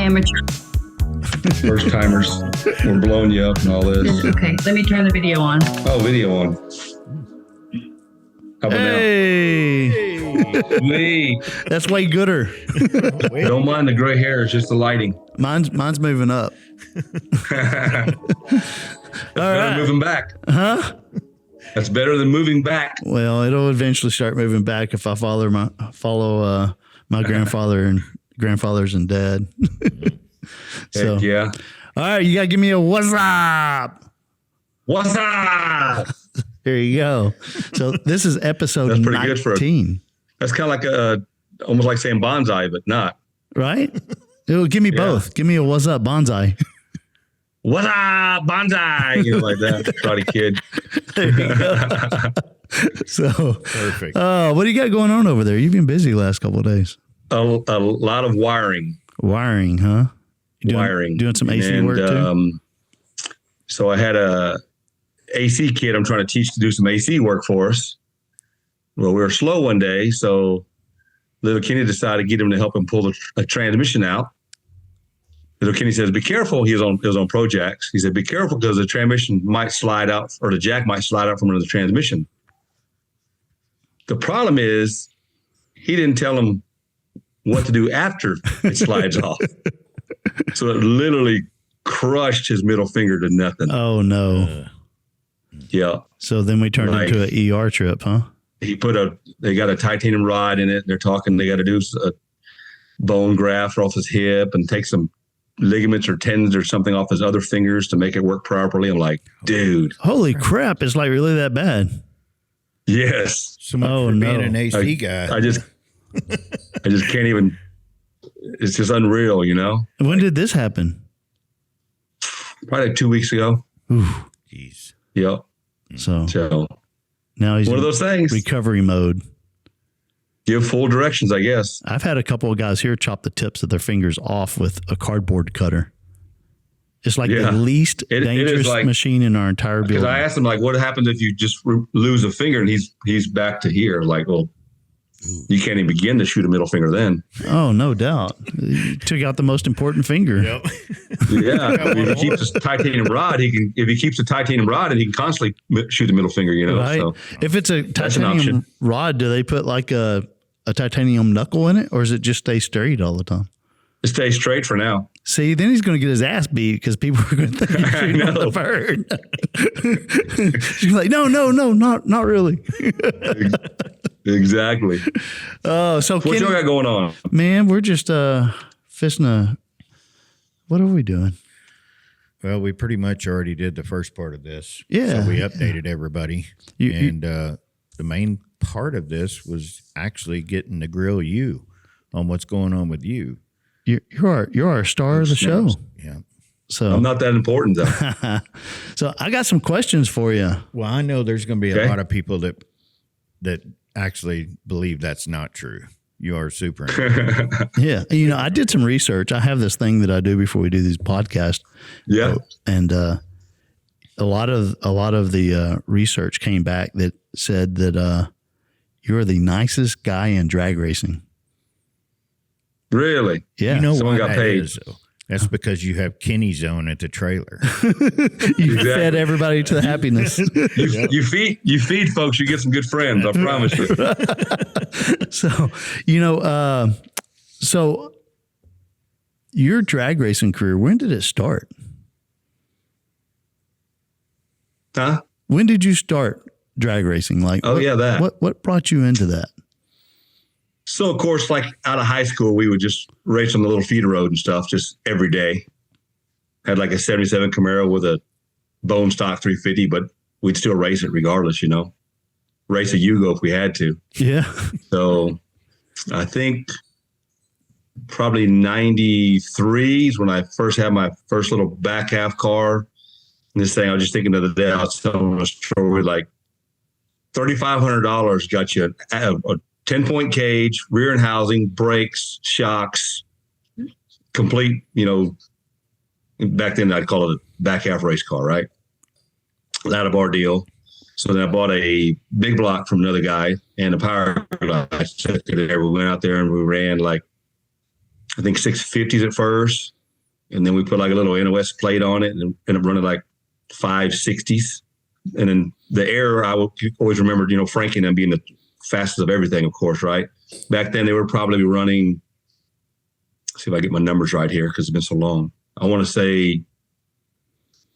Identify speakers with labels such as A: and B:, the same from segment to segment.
A: amateur.
B: First timers. We're blowing you up and all this.
A: Okay, let me turn the video on.
B: Oh, video on. How about
C: Hey,
B: now? Sweet.
C: that's way gooder.
B: Don't mind the gray hair. It's just the lighting.
C: Mine's moving up.
B: That's better than moving back.
C: Huh?
B: That's better than moving back.
C: Well, it'll eventually start moving back if I follow my grandfather and grandfathers and dad. So
B: Heck yeah.
C: all right, you gotta give me a what's up.
B: What's up?
C: There you go. So this is episode
B: That's pretty
C: 19.
B: good That's kind of like almost like saying bonsai, but not.
C: Right? Give me both. Give me a what's up bonsai.
B: What's up, bonsai? You know, like that. Karate Kid.
C: There you go. So
D: Perfect.
C: what do you got going on over there? You've been busy the last couple of days.
B: A lot of wiring.
C: Wiring, huh? Doing some AC
B: and,
C: work too?
B: So I had a AC kid I'm trying to teach to do some AC work for us. Well, we were slow one day, so little Kenny decided to get him to help him pull a transmission out. Little Kenny says, be careful. He was on Pro Jacks. He said, be careful because the transmission might slide out, or the jack might slide out from under the transmission. The problem is he didn't tell him what to do after it slides off. So it literally crushed his middle finger to nothing.
C: Oh no.
B: Yeah.
C: So then we turned into an ER trip, huh?
B: They got a titanium rod in it. They're talking, they got to do a bone graft off his hip and take some ligaments or tendons or something off his other fingers to make it work properly. I'm like, dude.
C: Holy crap. It's like really that bad.
B: Yes.
D: So much for being an AC guy.
B: I just can't even, it's just unreal, you know?
C: When did this happen?
B: Probably like 2 weeks ago.
C: Ooh.
D: Jeez.
B: Yep.
C: So now he's
B: one of those things.
C: Recovery mode.
B: Give full directions, I guess.
C: I've had a couple of guys here chop the tips of their fingers off with a cardboard cutter. It's like the least dangerous machine in our entire building.
B: Because I asked him, like, what happens if you just lose a finger and he's back to here? Like, well, you can't even begin to shoot a middle finger then.
C: Oh, no doubt. You took out the most important finger.
D: Yep.
B: Yeah. If he keeps a titanium rod, he can constantly shoot the middle finger, you know.
C: Right.
B: So
C: if it's a titanium rod, do they put like a titanium knuckle in it, or does it just stay straight all the time?
B: It stays straight for now.
C: See, then he's going to get his ass beat because people are going to think he's shooting on the bird. She's like, no, not really.
B: Exactly.
C: So
B: what y'all got going on?
C: Man, we're just fisting what are we doing?
D: Well, we pretty much already did the first part of this.
C: Yeah.
D: So we updated everybody. The main part of this was actually getting to grill you on what's going on with you.
C: You're our star of the show.
D: Yeah.
C: So
B: I'm not that important though.
C: So I got some questions for you.
D: Well, I know there's going to be a lot of people that actually believe that's not true. You are super.
C: Yeah. I did some research. I have this thing that I do before we do these podcasts.
B: Yeah.
C: And a lot of the research came back that said that you're the nicest guy in drag racing.
B: Really?
C: Yeah.
D: You know
B: Someone
D: why
B: got
D: that
B: paid.
D: is, though? That's because you have Kenny Zone at the trailer.
C: You fed everybody to the happiness.
B: You feed folks, you get some good friends. I promise you.
C: So, so your drag racing career, when did it start?
B: Huh?
C: When did you start drag racing? Like,
B: that.
C: What brought you into that?
B: So, of course, like out of high school, we would just race on the little feeder road and stuff just every day. Had like a 77 Camaro with a bone stock 350, but we'd still race it regardless, you know. Race a Yugo if we had to.
C: Yeah.
B: So I think probably 93 is when I first had my first little back half car. And this thing, I was just thinking the other day, I was telling a story like $3,500 got you a 10-point cage, rear and housing, brakes, shocks, complete, you know, back then I'd call it a back half race car, right? Out of our deal. So then I bought a big block from another guy and a power glass. We went out there and we ran like, I think 650s at first. And then we put like a little NOS plate on it and ended up running like 560s. And then the air, I always remembered, Frankie and them being the fastest of everything, of course, right? Back then they were probably running, see if I get my numbers right here because it's been so long. I want to say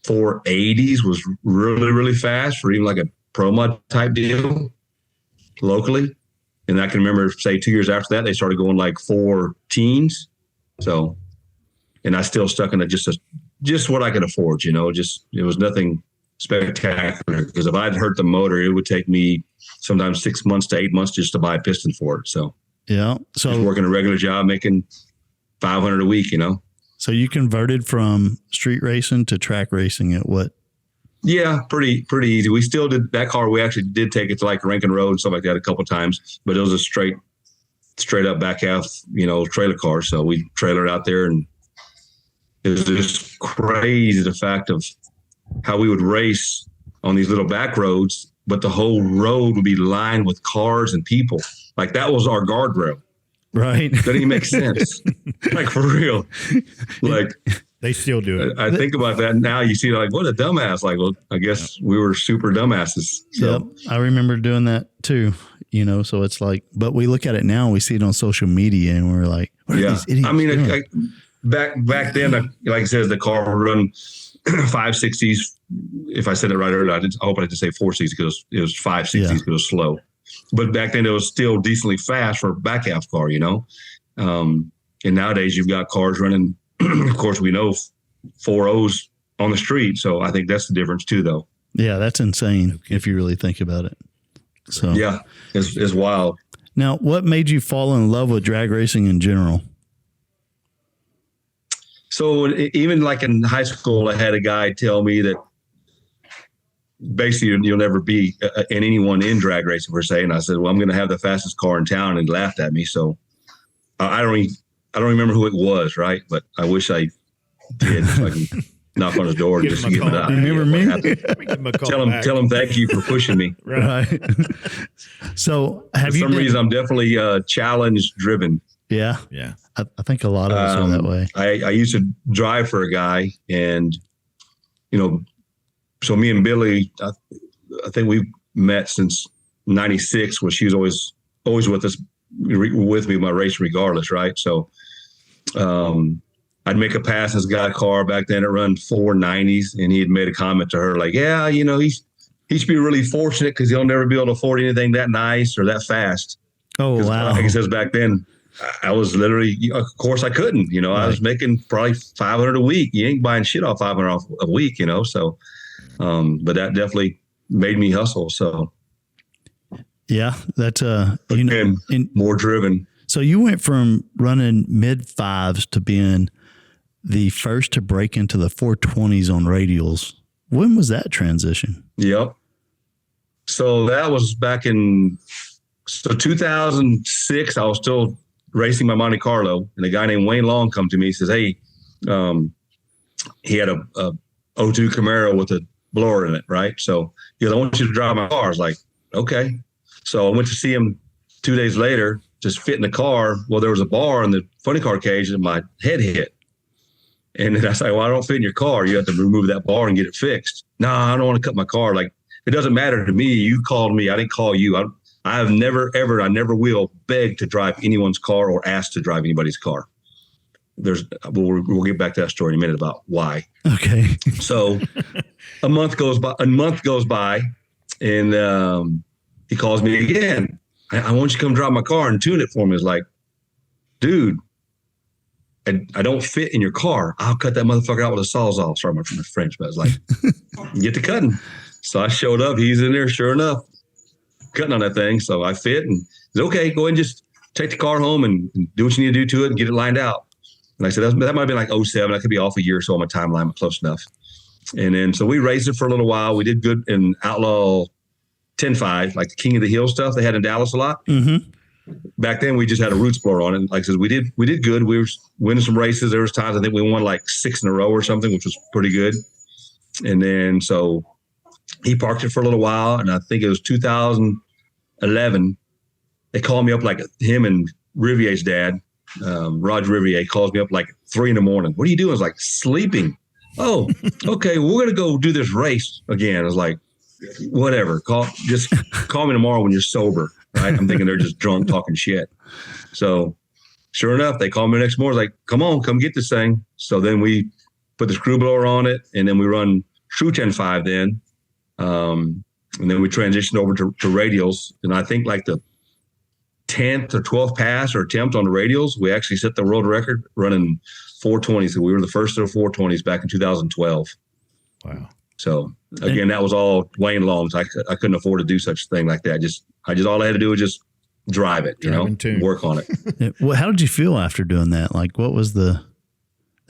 B: 480s was really, really fast for even like a pro mod type deal locally. And I can remember, say, 2 years after that, they started going like 410s. So, and I still stuck in it just what I could afford, it was nothing spectacular, because if I'd hurt the motor, it would take me sometimes 6 months to 8 months just to buy a piston for it. So,
C: yeah. So
B: just working a regular job, making $500 a week,
C: So you converted from street racing to track racing at what?
B: Yeah, pretty easy. We still did that car. We actually did take it to like Rankin Road and stuff like that a couple of times, but it was a straight up back half, trailer car. So we trailered out there, and it was just crazy, the fact of how we would race on these little back roads, but the whole road would be lined with cars and people. Like that was our guardrail.
C: Right.
B: Doesn't even make sense. Like for real. Like
D: they still do it.
B: I think about that now. You see, like, what a dumbass. Like, well, I guess we were super dumbasses. So
C: yep. I remember doing that too, so it's like, but we look at it now, we see it on social media, and we're like, what are these idiots doing?
B: Back then, like I said, the car would run 560s. If I said it right earlier, I hope I didn't say 460 because it was 560s because it was slow. But back then, it was still decently fast for a back half car, And nowadays, you've got cars running, of course, we know 4.0s on the street. So I think that's the difference too, though.
C: Yeah, that's insane if you really think about it. So
B: yeah, it's wild.
C: Now, what made you fall in love with drag racing in general?
B: So even like in high school, I had a guy tell me that basically you'll never be in anyone in drag racing per se. And I said, well, I'm going to have the fastest car in town, and he laughed at me. So I don't remember who it was. Right. But I wish I did. So I can knock on his door and just give it up.
C: Remember me?
B: Tell him thank you for pushing me.
C: Right. So
B: for some reason, I'm definitely challenge driven.
C: Yeah.
D: Yeah.
C: I think a lot of us are that way.
B: I used to drive for a guy, and, so me and Billy, I think we've met since 96, where she was always with us, with me, my race regardless. Right. So, I'd make a pass. This guy car back then, it run 490s, and he had made a comment to her like, yeah, he should be really fortunate because he'll never be able to afford anything that nice or that fast.
C: Oh, wow.
B: Like he says, back then, I was literally, of course I couldn't, right. I was making probably 500 a week. You ain't buying shit off 500 off a week, so, but that definitely made me hustle. So
C: yeah, that's,
B: more driven.
C: So you went from running mid fives to being the first to break into the 420s on radials. When was that transition?
B: Yep. So that was back in 2006. I was still racing my Monte Carlo, and a guy named Wayne Long come to me. He says, hey, he had a 02 Camaro with a blower in it, right? So he goes, I want you to drive my car. I was like, okay. So I went to see him 2 days later, just fit in the car. Well, there was a bar in the funny car cage that my head hit. And then I said, well, I don't fit in your car. You have to remove that bar and get it fixed. No, I don't want to cut my car. Like, it doesn't matter to me. You called me. I didn't call you. I have never, ever, I never will beg to drive anyone's car or ask to drive anybody's car. We'll get back to that story in a minute about why.
C: Okay.
B: So a month goes by, and he calls me again. I want you to come drive my car and tune it for me. It's like, dude, I don't fit in your car. I'll cut that motherfucker out with a sawzall. Sorry, my French, but I was like, get to cutting. So I showed up. He's in there, sure enough, cutting on that thing. So I fit, and he said, okay, go ahead and just take the car home and do what you need to do to it and get it lined out. And I said, that might have been like 07. I could be off a year or so on my timeline, but close enough. And then, so we raced it for a little while. We did good in Outlaw 10.5, like the King of the Hill stuff they had in Dallas a lot.
C: Mm-hmm.
B: Back then, we just had a roots blower on it. Like I said, we did good. We were winning some races. There was times I think we won like 6 in a row or something, which was pretty good. And then, so he parked it for a little while, and I think it was 2011. They called me up, like him and Rivier's dad, Roger Rivier, calls me up like 3 a.m. What are you doing? I was like, sleeping. Oh, okay. We're going to go do this race again. I was like, whatever. Just call me tomorrow when you're sober. Right. I'm thinking they're just drunk talking shit. So sure enough, they called me the next morning. Like, come get this thing. So then we put the screw blower on it, and then we run True 10.5 then. And then we transitioned over to radials. And I think like the 10th or 12th pass or attempt on the radials, we actually set the world record running 420s. So we were the first of the 420s back in 2012.
D: Wow.
B: So again, that was all Wayne Long's. I couldn't afford to do such a thing like that. All I had to do was just drive it, work on it.
C: Well, how did you feel after doing that? Like, what was that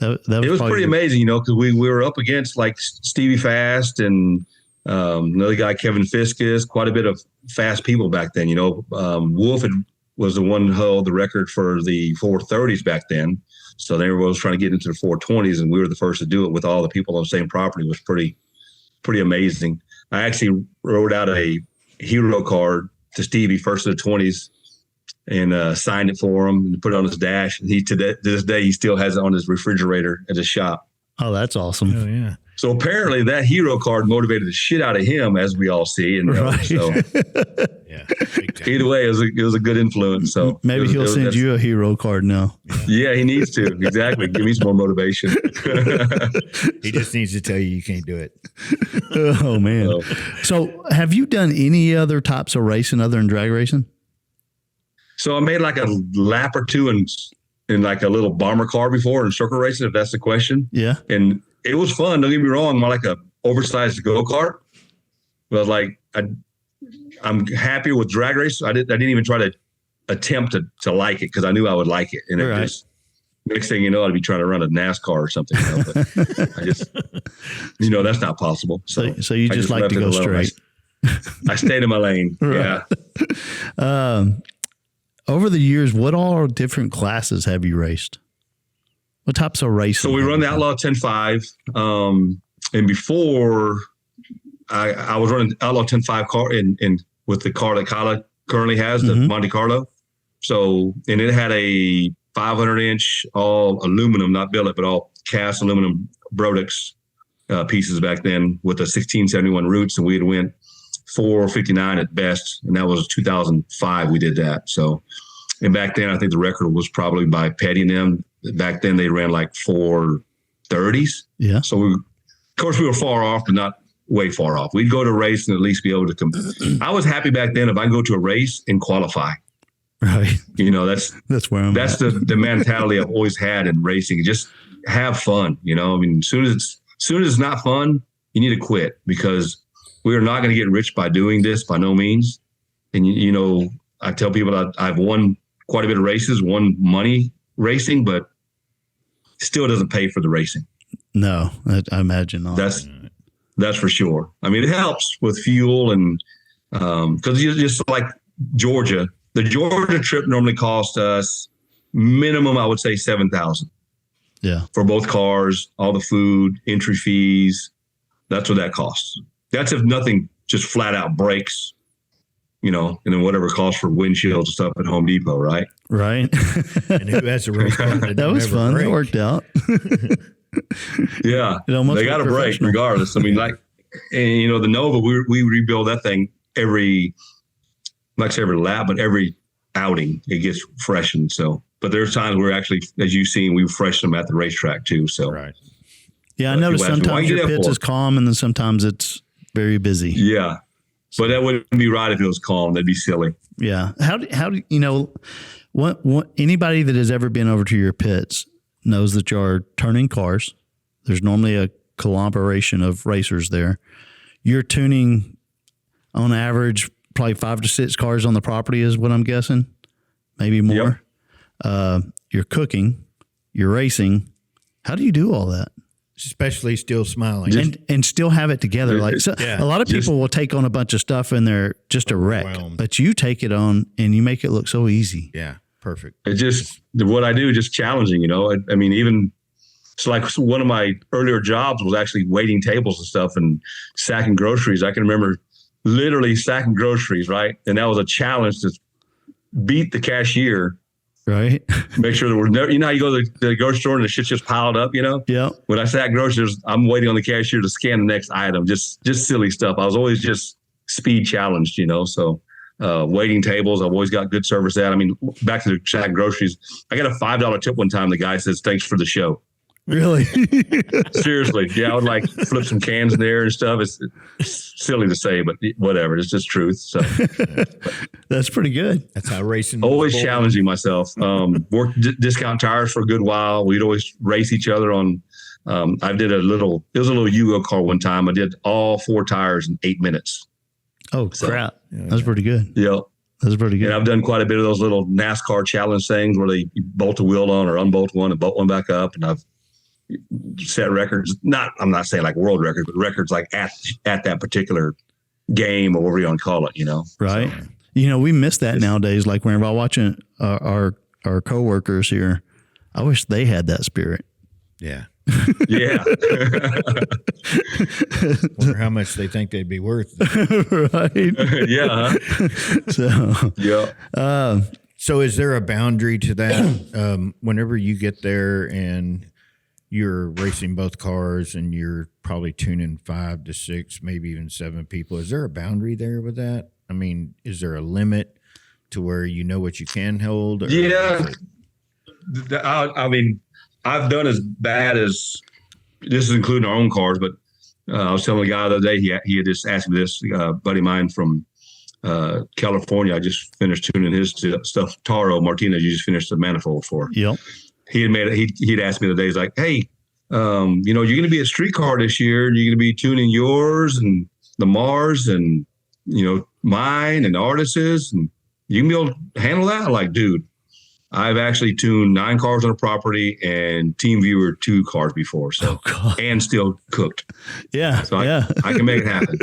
B: it was pretty amazing, because we were up against like Stevie Fast and another guy, Kevin Fiskus, quite a bit of fast people back then. Wolf was the one who held the record for the 430s back then. So everyone was trying to get into the 420s, and we were the first to do it with all the people on the same property. It was pretty amazing. I actually wrote out a hero card to Stevie, first of the 20s, and signed it for him and put it on his dash. And to this day, he still has it on his refrigerator at his shop.
C: Oh, that's awesome.
D: Oh, yeah.
B: So apparently that hero card motivated the shit out of him, as we all see. And
C: right.
B: So
D: Yeah.
B: Either way, it was a good influence. So
C: maybe he'll send you a hero card now.
B: Yeah, he needs to. Exactly. Give me some more motivation.
D: He just needs to tell you can't do it.
C: Oh, man. So have you done any other types of racing other than drag racing?
B: So I made like a lap or two in like a little bomber car before in circle racing, if that's the question.
C: Yeah.
B: And it was fun. Don't get me wrong. More like a oversized go-kart. But like I'm happier with drag race. I didn't even try to attempt to like it because I knew I would like it. And it just next thing you know, I'd be trying to run a NASCAR or something. But I just that's not possible. So
C: you just like to go straight.
B: I stayed in my lane. Right.
C: Yeah. Over the years, what all different classes have you raced? What types of racing?
B: So we run the Outlaw 10.5. And before I was running Outlaw 10.5 car in with the car that Kyla currently has, the Monte Carlo. So, and it had a 500-inch all aluminum, not billet, but all cast aluminum Brodix pieces back then with a 1671 roots. And we had went 459 at best. And that was 2005 we did that. So, and back then I think the record was probably by Petty and them. Back then they ran like 430s.
C: Yeah.
B: So of course we were far off, but not way far off. We'd go to a race and at least be able to come. I was happy back then if I can go to a race and qualify.
C: Right.
B: That's
C: where I'm at.
B: the mentality I've always had in racing. Just have fun. I mean, as soon as it's not fun, you need to quit, because we are not going to get rich by doing this by no means. And I tell people I've won quite a bit of races, won money racing, but still doesn't pay for the racing.
C: No, I imagine not.
B: That's for sure. I mean, it helps with fuel and because you just like Georgia. The Georgia trip normally cost us minimum, I would say, $7,000.
C: Yeah, for
B: both cars, all the food, entry fees. That's what that costs. That's if nothing just flat out breaks, and then whatever costs for windshields and stuff at Home Depot, right?
C: Right.
D: And who has a race car
C: that was fun. Break? It worked out.
B: Yeah, they got to break regardless. I mean, the Nova, we rebuild that thing every lap, but every outing it gets freshened. So, but there's times where actually, as you've seen, we freshen them at the racetrack too. So,
D: right.
C: Yeah, I noticed sometimes your pits is calm, and then sometimes it's very busy.
B: Yeah, but that wouldn't be right if it was calm. That'd be silly.
C: Yeah. How do what anybody that has ever been over to your pits knows that you're turning cars. There's normally a collaboration of racers there. You're tuning on average probably 5 to 6 cars on the property is what I'm guessing, maybe more. Yep. You're cooking, you're racing. How do you do all that?
D: Especially still smiling
C: and still have it together. A lot of people will take on a bunch of stuff and they're just a wreck, but you take it on and you make it look so easy.
D: Yeah. Perfect.
B: It's just what I do, just challenging, I mean, even it's like one of my earlier jobs was actually waiting tables and stuff and sacking groceries. I can remember literally sacking groceries, right? And that was a challenge to beat the cashier
C: Right.
B: Make sure that we're never, how you go to the grocery store and the shit's just piled up,
C: Yeah.
B: When I sat groceries, I'm waiting on the cashier to scan the next item, just silly stuff. I was always just speed challenged, so waiting tables, I've always got good service at. I mean, back to the Shack groceries, I got a $5 tip one time. The guy says, "Thanks for the show."
C: Really?
B: Seriously. Yeah. I would like flip some cans in there and stuff. It's silly to say, but whatever. It's just truth. So
C: that's pretty good.
D: That's how racing.
B: Always challenging myself. Worked discount tires for a good while. We'd always race each other on. I did it was a little Yugo car one time. I did all 4 tires in 8 minutes.
C: Oh, crap. That's pretty good.
B: Yeah.
C: That's pretty good.
B: And I've done quite a bit of those little NASCAR challenge things where you bolt a wheel on or unbolt one and bolt one back up. And I've set records. I'm not saying like world records, but records like at that particular game or whatever you want to call it,
C: Right.
B: So,
C: we miss that nowadays. Like whenever I'm watching our coworkers here, I wish they had that spirit.
D: Yeah.
B: Yeah.
D: Wonder how much they think they'd be worth.
C: Right.
B: Yeah.
C: So,
B: yeah.
D: So is there a boundary to that? Whenever you get there and you're racing both cars and you're probably tuning 5 to 6, maybe even 7 people, is there a boundary there with that? I mean, is there a limit to where you know what you can hold?
B: Yeah. I mean, I've done as bad as, this is including our own cars, but I was telling the guy the other day, he had just asked me this, buddy of mine from California. I just finished tuning his stuff. Taro Martinez, you just finished the manifold for.
C: Yep.
B: He'd asked me the day, he's like, "Hey, you're going to be at Street Car this year, and you're going to be tuning yours and the Mars and, mine and Artis's, and you can be able to handle that?" I'm like, dude, I've actually tuned 9 cars on a property and Team Viewer 2 cars before, so and still cooked.
C: Yeah,
B: so I can make it happen.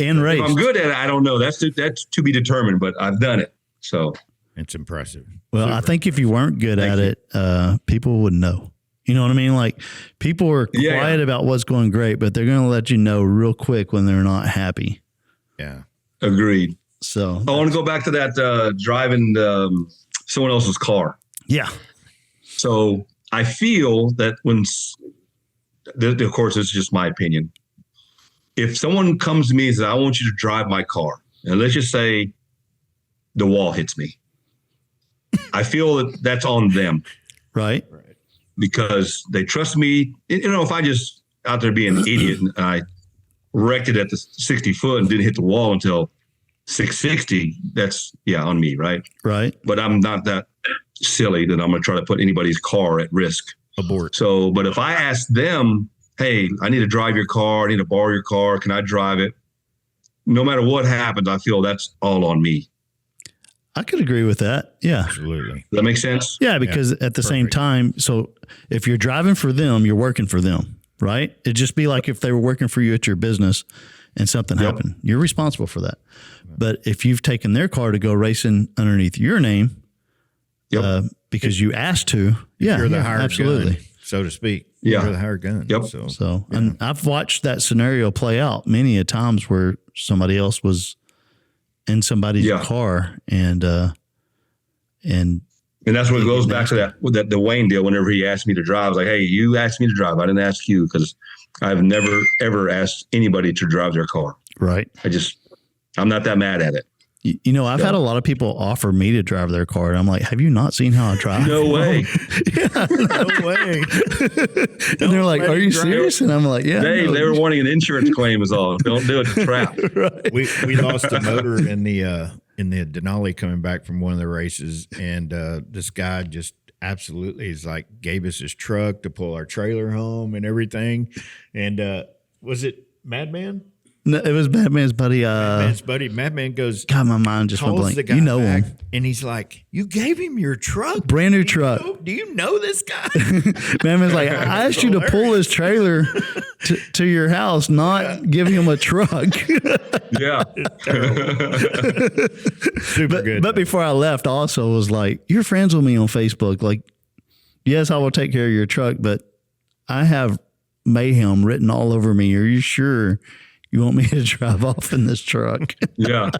C: And race.
B: If I'm good at it, I don't know. That's to be determined, but I've done it. So
D: it's impressive.
C: Well, I think if you weren't good at it, people would know. You know what I mean? Like people are quiet about what's going great, but they're going to let you know real quick when they're not happy.
D: Yeah.
B: Agreed.
C: So
B: I want to go back to that driving someone else's car.
C: Yeah.
B: So I feel that when, of course, it's just my opinion. If someone comes to me and says, "I want you to drive my car," and let's just say the wall hits me, I feel that that's on them.
C: Right.
B: Because they trust me. If I just out there being an idiot and I wrecked it at the 60 foot and didn't hit the wall until 660, that's on me, right?
C: Right.
B: But I'm not that silly that I'm going to try to put anybody's car at risk.
D: Abort.
B: So, but if I ask them, "Hey, I need to drive your car, I need to borrow your car, can I drive it?" No matter what happens, I feel that's all on me.
C: I could agree with that. Yeah.
D: Absolutely.
B: Does that make sense?
C: Yeah, because at the same time, so if you're driving for them, you're working for them, right? It'd just be like if they were working for you at your business and something happened. You're responsible for that. But if you've taken their car to go racing underneath your name because you asked to,
D: you're the hired
C: absolutely.
D: gun, so to speak.
B: Yeah.
D: You're the hired gun.
B: Yep.
C: So and I've watched that scenario play out many a times where somebody else was in somebody's car and
B: that's what it goes back to that the Wayne deal. Whenever he asked me to drive, I was like, "Hey, you asked me to drive. I didn't ask you," because I've never ever asked anybody to drive their car.
C: Right.
B: I'm not that mad at it.
C: I've had a lot of people offer me to drive their car, and I'm like, "Have you not seen how I drive?"
B: No way.
C: No way. And they're like, "Are you serious?" And I'm like, "Yeah."
B: They were wanting an insurance claim is all. Don't do it. It's a trap.
C: Right.
D: We lost a motor in the Denali coming back from one of the races, and this guy just absolutely gave us his truck to pull our trailer home and everything. And was it Madman?
C: No, it was Batman's buddy.
D: Madman goes,
C: God, my mind just went blank. You know him.
D: And he's like, "You gave him your truck?
C: Brand new truck.
D: Do you know this guy?"
C: Madman's like, "I asked you to pull his trailer to your house, not give him a truck."
B: Yeah.
D: Super good.
C: But before I left, I also was like, "You're friends with me on Facebook. Like, yes, I will take care of your truck, but I have mayhem written all over me. Are you sure you want me to drive off in this truck?"
B: Yeah.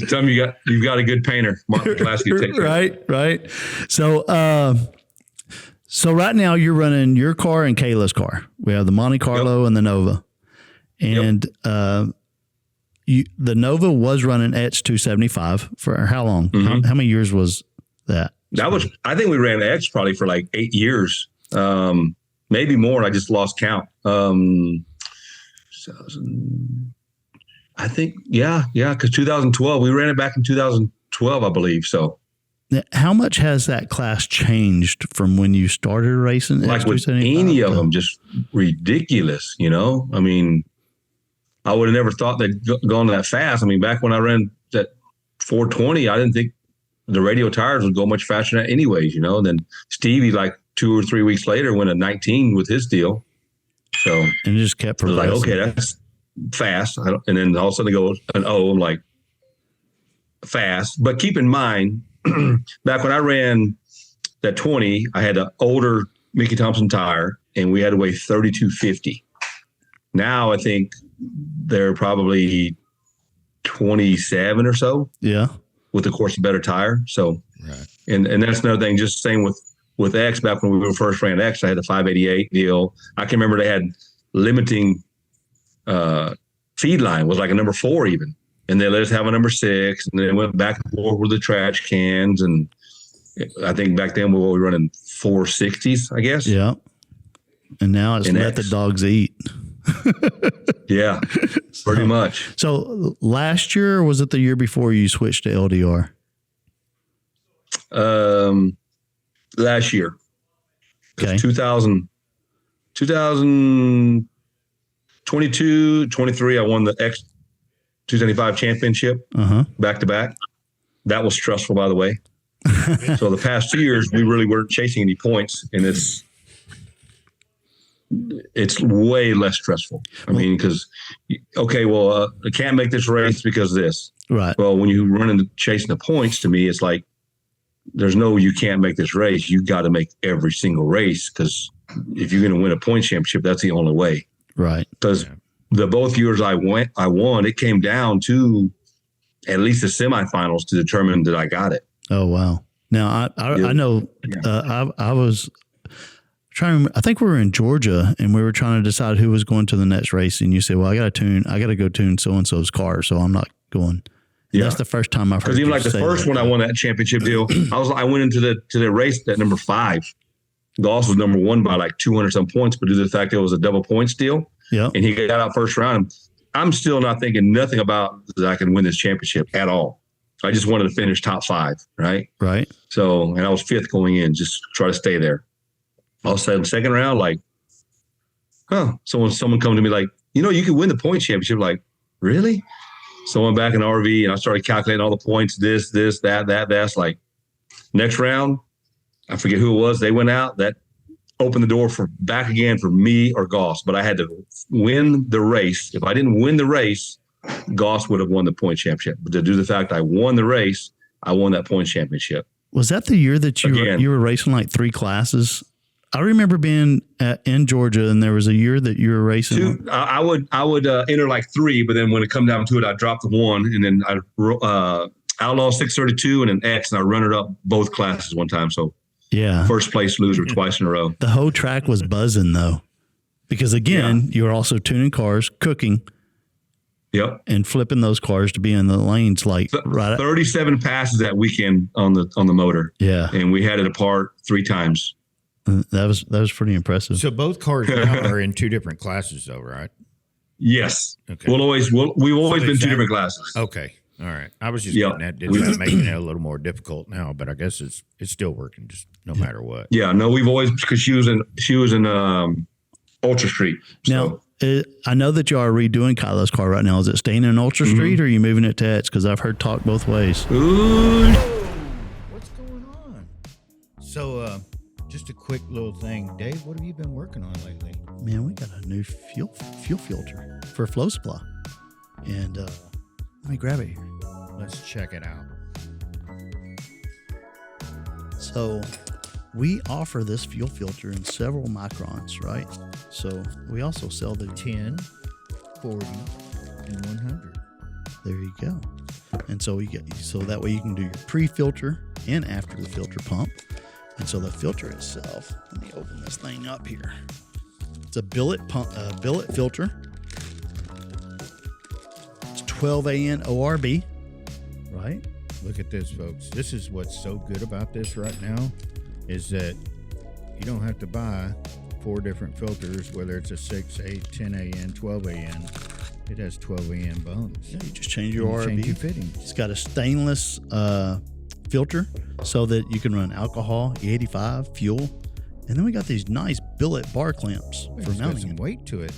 B: Tell me you've got a good painter, Mark McClaskey, to take care of.
C: Right. So right now you're running your car and Kayla's car. We have the Monte Carlo and the Nova, and the Nova was running X 275 for how long? How many years was that?
B: I think we ran X probably for like 8 years, maybe more. I just lost count. I think, because 2012, we ran it back in 2012, I believe. So,
C: how much has that class changed from when you started racing?
B: Like with any of them, just ridiculous. I mean, I would have never thought they'd gone that fast. I mean, back when I ran that 420, I didn't think the radial tires would go much faster than that anyways, And then Stevie, like 2 or 3 weeks later, went a 19 with his deal. So,
C: and it just kept progressing.
B: Like, okay, that's fast. And then all of a sudden it goes an O, like fast. But keep in mind, back when I ran that 20, I had an older Mickey Thompson tire, and we had to weigh 3250. Now I think they're probably 27 or so.
C: Yeah.
B: With, of course, a better tire. So, and that's another thing, just same with X. Back when we first ran X, I had the 588 deal. I can remember they had limiting feed line was like a number 4 even. And they let us have a number 6, and then it went back and forth with the trash cans. And I think back then we were running 460s, I guess.
C: Yeah. And now it's let the dogs eat.
B: Yeah, pretty much.
C: So last year, or was it the year before you switched to LDR?
B: Last year.
C: Okay.
B: 2022, 23, I won the X 275 championship back to back. That was stressful, by the way. So the past 2 years, we really weren't chasing any points, and it's way less stressful. I mean, because, I can't make this race because of this.
C: Right.
B: Well, when you run into chasing the points, to me, it's like, there's no, you can't make this race. You got to make every single race, because if you're going to win a point championship, that's the only way.
C: Right.
B: Because the both years I won, it came down to at least the semifinals to determine that I got it.
C: Oh, wow. Now, I know I was trying to remember, I think we were in Georgia, and we were trying to decide who was going to the next race. And you said, well, I got to go tune so-and-so's car, so I'm not going. Yeah. That's the first time I've heard.
B: Because even like the first one I won that championship deal, I went into the race at number 5. Goss was number 1 by like 200 some points, but due to the fact that it was a double points deal, and he got out first round, I'm still not thinking nothing about that I can win this championship at all. I just wanted to finish top 5, right?
C: Right.
B: So, and I was 5th going in, just try to stay there. All of a sudden, second round, like, someone come to me like, you can win the point championship. Like, really? So I went back in the RV and I started calculating all the points, this, that. That's like, next round, I forget who it was. They went out. That opened the door back again for me or Goss. But I had to win the race. If I didn't win the race, Goss would have won the point championship. But due to the fact I won the race, I won that point championship.
C: Was that the year that you were racing like 3 classes? I remember being in Georgia, and there was a year that you were racing.
B: I would enter like 3, but then when it come down to it, I dropped the 1, and then I Outlaw 632 and an X, and I run it up both classes one time. So first place loser twice in a row.
C: The whole track was buzzing though, because again, you were also tuning cars, cooking.
B: Yep.
C: And flipping those cars to be in the lanes right.
B: 37 passes that weekend on the motor. Yeah. And we had it apart 3 times.
C: That was pretty impressive.
D: So both cars now are in 2 different classes, though, right?
B: Yes. Okay. We've always been 2 different classes.
D: Okay. All right. I was just getting that. It's making it a little more difficult now, but I guess it's still working, just no matter what.
B: Yeah. No, we've always, because she was in Ultra Street. So.
C: Now, I know that you are redoing Kylo's car right now. Is it staying in Ultra Street, or are you moving it to X? Because I've heard talk both ways.
B: Ooh.
D: What's going on? So, just a quick little thing. Dave, what have you been working on lately?
C: Man, we got a new fuel filter for flow supply. And let me grab it here.
D: Let's check it out.
C: So we offer this fuel filter in several microns, right? So we also sell the
D: 10, 40, and 100.
C: There you go. And so that way you can do your pre-filter and after the filter pump. And so the filter itself, let me open this thing up here. It's a billet filter. It's 12 AN ORB, right?
D: Look at this, folks. This is what's so good about this right now is that you don't have to buy 4 different filters, whether it's a 6, 8, 10 AN, 12 AN. It has 12 AN bones.
C: Yeah, you just change your ORB.
D: Change your fittings.
C: It's got a stainless filter so that you can run alcohol, E85, fuel. And then we got these nice billet bar clamps for
D: It's got
C: mounting
D: some
C: it.
D: weight to it.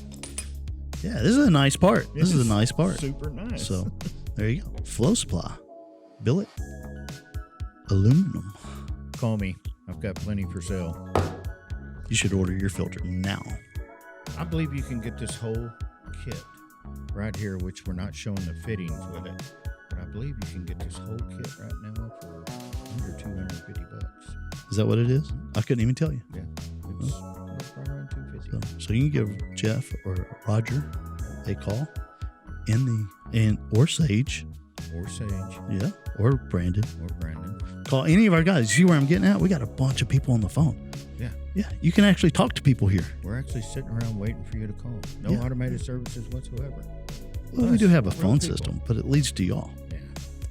C: Yeah, this is a nice part. This is a nice part.
D: Super nice.
C: So there you go. Flow supply. Billet. Aluminum.
D: Call me. I've got plenty for sale.
C: You should order your filter now.
D: I believe you can get this whole kit right here, which we're not showing the fittings with it. But I believe you can get this whole kit right now for under $250.
C: Is that what it is? I couldn't even tell you.
D: Yeah. It's right around $250.
C: So you can give Jeff or Roger a call or Sage.
D: Or Sage.
C: Yeah. Or Brandon.
D: Or Brandon.
C: Call any of our guys. See where I'm getting at? We got a bunch of people on the phone.
D: Yeah.
C: Yeah. You can actually talk to people here.
D: We're actually sitting around waiting for you to call. No
C: Yeah.
D: automated services whatsoever.
C: Well, we do have a phone system, but it leads to y'all.
D: Yeah.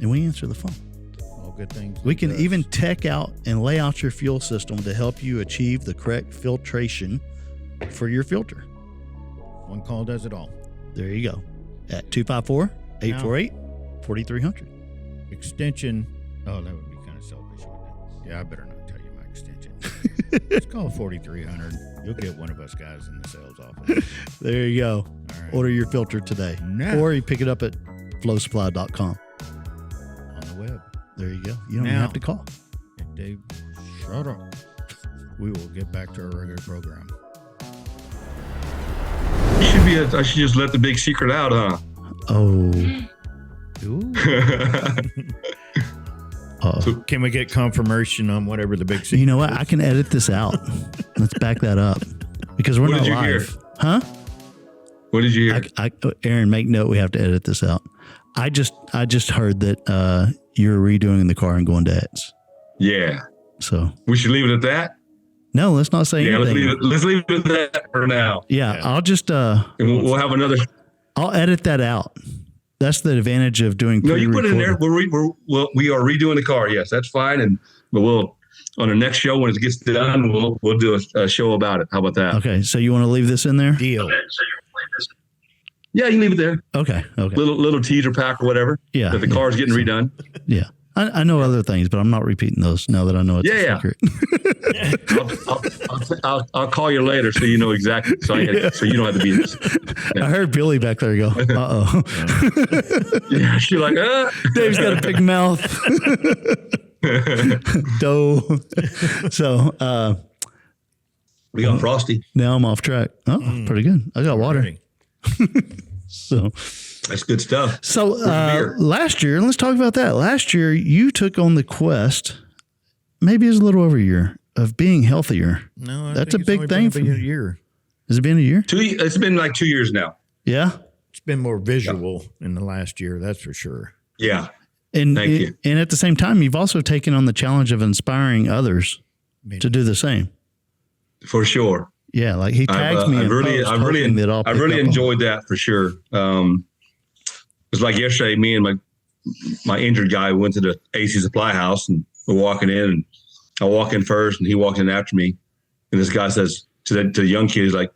C: And we answer the phone.
D: All good things.
C: We can even tech out and lay out your fuel system to help you achieve the correct filtration for your filter.
D: One call does it all.
C: There you go. At 254-848-4300.
D: Extension. Oh, that would be kind of selfish, wouldn't it? Yeah, I better not tell you my extension. It's called 4300. You'll get one of us guys in the sales office.
C: There you go.
D: All right.
C: Order your filter today.
D: Now.
C: Or you pick it up at flowsupply.com.
D: On the web.
C: There you go. You don't even
D: Now.
C: have to call.
D: And Dave, shut up. We will get back to our regular program.
B: I should just let the big secret out, huh?
C: Oh.
D: Ooh.
C: Uh-oh.
D: Can we get confirmation on whatever the big secret
C: You know what?
D: is?
C: I can edit this out. Let's back that up because we're
B: What
C: not
B: did you
C: live.
B: hear?
C: Huh?
B: What did you hear?
C: Aaron, make note. We have to edit this out. I just heard that you're redoing the car and going to Eds.
B: Yeah.
C: So
B: We should leave it at that.
C: no, let's not say
B: Yeah,
C: anything.
B: let's leave it at that for now.
C: Yeah, I'll just
B: And we'll have another.
C: I'll edit that out. That's the advantage of doing.
B: No, you put it in there.
C: pre-recorded.
B: We are redoing the car. Yes, that's fine. But we'll on the next show when it gets done, we'll do a show about it. How about that?
C: Okay, so you want to leave this in there?
D: Deal.
B: Yeah, you leave it there.
C: Okay.
B: Little teaser pack or whatever.
C: Yeah,
B: That the
C: yeah.
B: car's getting redone.
C: Yeah, I know other things, but I'm not repeating those now that I know it's a secret.
B: I'll call you later so you know exactly. So you don't have to be.
C: I heard Billy back there go, uh-oh.
B: Yeah, she's like,
C: Dave's got a big mouth. Doe. So
B: we got Frosty.
C: now I'm off track. Oh, pretty good. I got water.
D: Ready.
C: So
B: That's good stuff. Beer.
C: last year, let's talk about that. Last year, you took on the quest, maybe it's a little over a year, of being healthier.
D: No, I
C: That's
D: think
C: a big
D: it's
C: thing
D: only
C: for
D: been a
C: me.
D: year.
C: Has it been a year?
B: It's been like 2 years now.
C: Yeah.
D: It's been more visual in the last year, that's for sure.
B: Yeah.
C: And
B: Thank you.
C: And at the same time, you've also taken on the challenge of inspiring others to do the same.
B: For sure.
C: Yeah, like he tagged me.
B: I've really enjoyed that for sure. It was like yesterday, me and my injured guy went to the AC supply house and we're walking in and I walk in first and he walked in after me. And this guy says to the young kid, he's like,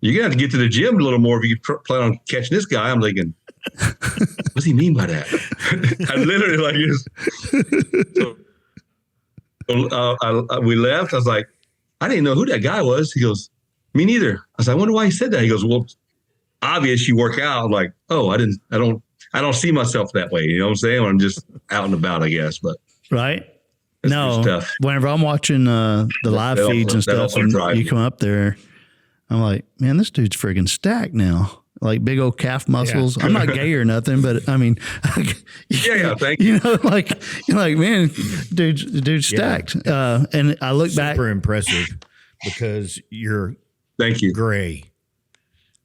B: you're going to have to get to the gym a little more if you plan on catching this guy. I'm thinking, what does he mean by that? I literally like we left. I was like, I didn't know who that guy was. He goes, me neither. I was like, I wonder why he said that. He goes, well, obvious you work out. I'm like, oh, I don't see myself that way. You know what I'm saying? I'm just out and about, I guess. But
C: Right?
B: that's
C: No.
B: good stuff.
C: Whenever I'm watching the live
B: that
C: feeds and
B: also- that
C: stuff,
B: also
C: and
B: drives
C: you
B: me.
C: come up there, I'm like, man, this dude's friggin' stacked now. Like big old calf muscles. I'm not gay or nothing, but I mean,
B: Yeah, thank you.
C: you know, like you're like, man, dude's stacked. And I look back.
D: Super impressive because you're
B: Thank you.
D: gray.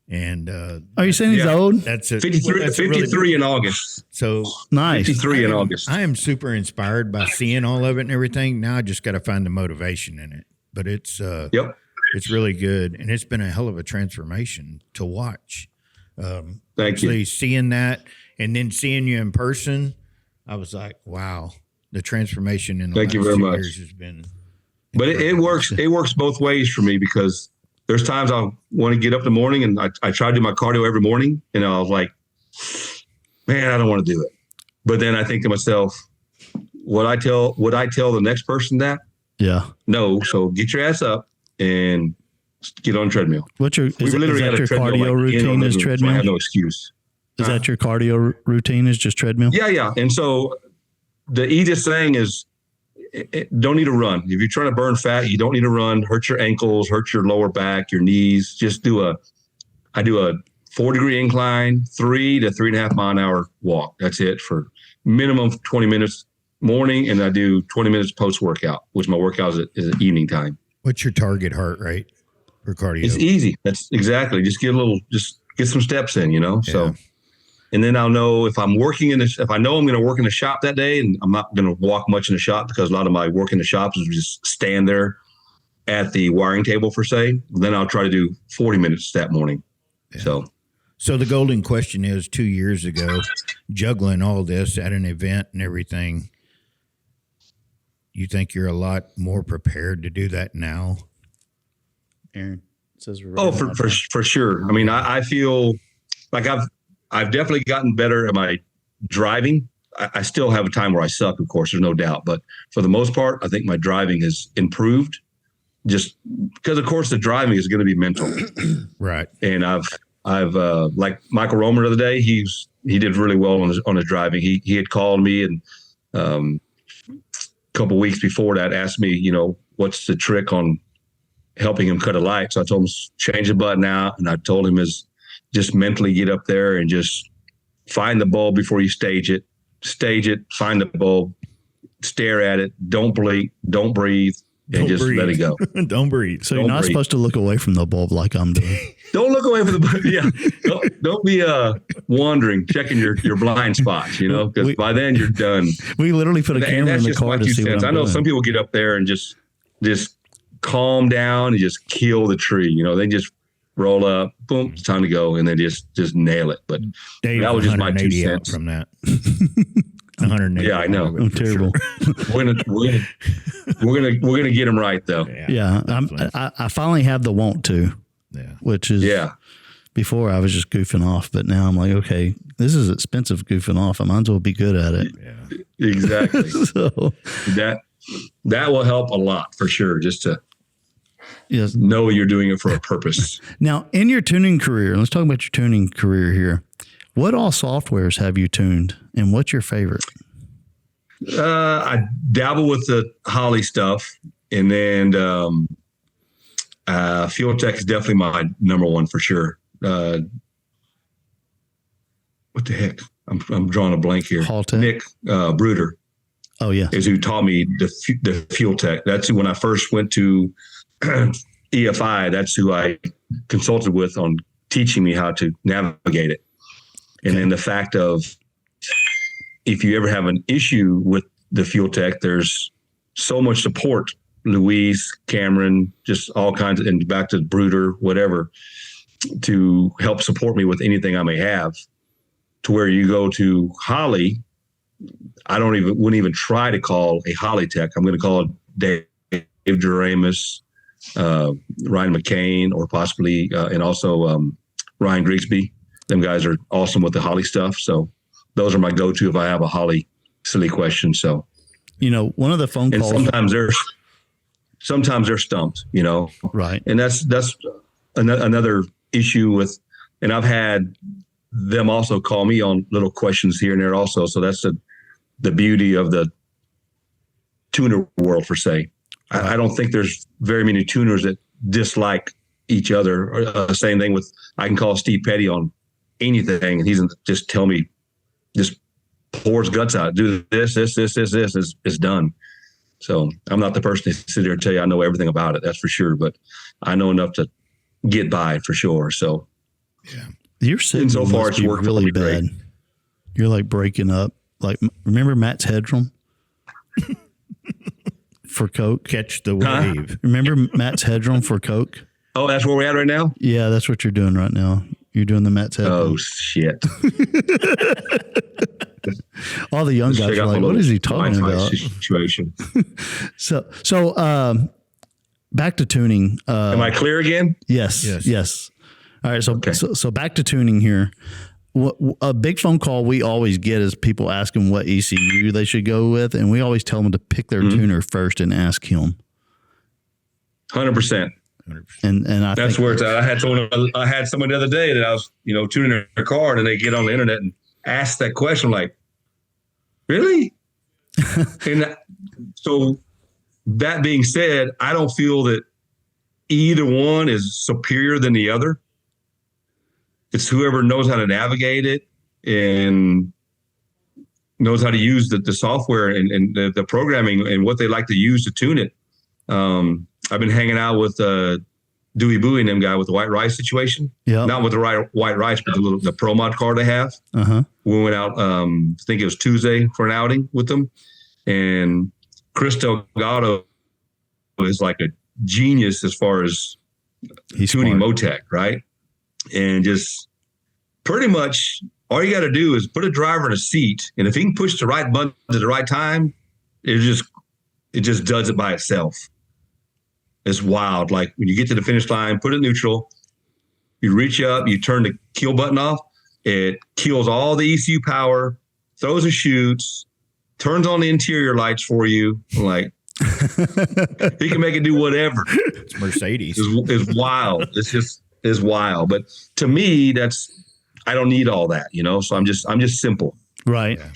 D: And
C: Are you saying he's old?
D: that's a
B: 53,
D: that's a really
B: 53 in August.
D: so
C: Nice.
B: 53 in August.
D: I am super inspired by seeing all of it and everything. Now I just got to find the motivation in it. But it's
B: Yep.
D: it's really good, and it's been a hell of a transformation to watch.
B: Thank
D: Actually,
B: you.
D: seeing that and then seeing you in person, I was like, wow, the transformation in the
B: Thank you
D: last
B: very
D: 2
B: much.
D: years has been.
B: But it works. It works both ways for me because there's times I want to get up in the morning and I try to do my cardio every morning, and I was like, man, I don't want to do it. But then I think to myself, would I tell the next person that?
C: Yeah.
B: No. So get your ass up and get on the treadmill.
C: What's your is
B: We
C: that
B: literally had a
C: your
B: treadmill,
C: cardio
B: like, in
C: routine?
B: our
C: Is
B: living room, so I
C: treadmill?
B: have no excuse.
C: Is that your cardio routine? Is just treadmill?
B: Yeah. And so the easiest thing is don't need to run. If you're trying to burn fat, you don't need to run, hurt your ankles, hurt your lower back, your knees. Just I do a 4-degree incline, 3 to 3.5 mile an hour walk. That's it for minimum 20 minutes morning. And I do 20 minutes post workout, which my workout is at evening time.
D: What's your target heart rate for cardio?
B: It's easy. That's exactly. Just get some steps in, So, and then I'll know if I'm working if I know I'm going to work in the shop that day, and I'm not going to walk much in the shop because a lot of my work in the shops is just stand there at the wiring table per se. Then I'll try to do 40 minutes that morning. Yeah.
D: So the golden question is 2 years ago, juggling all this at an event and everything, you think you're a lot more prepared to do that now?
C: Aaron says we're
B: for sure. I mean, I feel like I've definitely gotten better at my driving. I still have a time where I suck, of course, there's no doubt. But for the most part, I think my driving has improved just because, of course, the driving is going to be mental.
D: Right.
B: And I've like Michael Romer the other day, he did really well on his driving. He had called me and a couple weeks before that asked me, what's the trick on helping him cut a light. So I told him, change the button out. And I told him just mentally get up there and just find the bulb before you stage it, find the bulb, stare at it, don't blink, don't breathe, and just let it go.
D: Don't breathe.
C: So you're not supposed to look away from the bulb like I'm doing.
B: Don't look away from the bulb. Yeah. Don't be wandering, checking your blind spots, because by then you're done.
C: We literally put a camera in the car to see what I'm doing.
B: I know some people get up there and just calm down and just kill the tree. They just roll up, boom, it's time to go, and then just nail it. But
D: Dave,
B: that was just my 2 cents
D: from that. 180.
B: Yeah, I know.
C: I'm terrible.
B: Sure. We're gonna get him right though.
C: Yeah, I finally have the want to.
D: Yeah.
C: Which is Before I was just goofing off, but now I'm like, okay, this is expensive goofing off. I might as well be good at it.
B: Yeah, exactly.
C: So
B: that will help a lot for sure. Just to know you're doing it for a purpose.
C: Now, in your tuning career, let's talk about your tuning career here. What all softwares have you tuned, and what's your favorite?
B: I dabble with the Holley stuff, and then Fuel Tech is definitely my number one for sure. What the heck? I'm drawing a blank here.
C: Haltech?
B: Nick Bruder.
C: Oh yeah,
B: is who taught me the Fuel Tech. That's who, when I first went to EFI, that's who I consulted with on teaching me how to navigate it. And then the fact of, if you ever have an issue with the Fuel Tech, there's so much support. Louise, Cameron, just all kinds of, and back to Bruder, whatever, to help support me with anything I may have. To where you go to Holley, I wouldn't even try to call a Holley Tech. I'm going to call it Dave Duramus, Ryan McCain, or possibly, and also Ryan Grigsby. Them guys are awesome with the Holley stuff. So those are my go-to if I have a Holley silly question. So,
C: one of the phone calls.
B: And sometimes they're stumped,
C: Right.
B: And that's another issue with, and I've had them also call me on little questions here and there also. So that's the beauty of the tuner world, per se. I don't think there's very many tuners that dislike each other. Same thing with, I can call Steve Petty on anything, and he's just tell me, just pour his guts out, do this is done. So I'm not the person to sit there and tell you I know everything about it. That's for sure. But I know enough to get by for sure. So
D: Yeah.
C: Your signal
B: so far,
C: must
B: it's
C: be
B: worked
C: really
B: for me
C: bad.
B: great.
C: You're like breaking up. Like, remember Matt's Headroom for Coke?
D: Catch the wave.
C: Remember Matt's Headroom for Coke?
B: Oh, that's where we're at right now?
C: Yeah, that's what you're doing right now. You're doing the Matt's Headroom.
B: Oh, shit.
C: All the young
B: Let's
C: guys
B: check
C: are
B: out
C: like,
B: my
C: what
B: little
C: is he talking
B: Wi-Fi
C: about?
B: situation.
C: So back to tuning.
B: Am I clear again?
C: Yes. All right.
B: Okay.
C: So back to tuning here. A big phone call we always get is people asking what ECU they should go with. And we always tell them to pick their tuner first and ask him.
B: 100%.
C: And I
B: That's
C: think
B: where it's at. I had someone the other day that I was, tuning their car, and they get on the internet and ask that question, like, really? And so that being said, I don't feel that either one is superior than the other. It's whoever knows how to navigate it and knows how to use the software and the programming and what they like to use to tune it. I've been hanging out with Dewey Bowie and them guy with the white rice situation.
C: Yeah.
B: Not with the white rice, but the Pro Mod car they have.
C: Uh-huh.
B: We went out, I think it was Tuesday for an outing with them. And Chris Delgado is like a genius as far as
C: He's
B: tuning
C: smart.
B: Motec, right? And just pretty much all you got to do is put a driver in a seat. And if he can push the right button at the right time, it just does it by itself. It's wild. Like when you get to the finish line, put it neutral, you reach up, you turn the kill button off, it kills all the ECU power, throws and shoots, turns on the interior lights for you. Like he can make it do whatever.
D: It's Mercedes.
B: It's wild. It's wild. But to me, I don't need all that, so I'm just simple.
C: Right.
D: Yeah.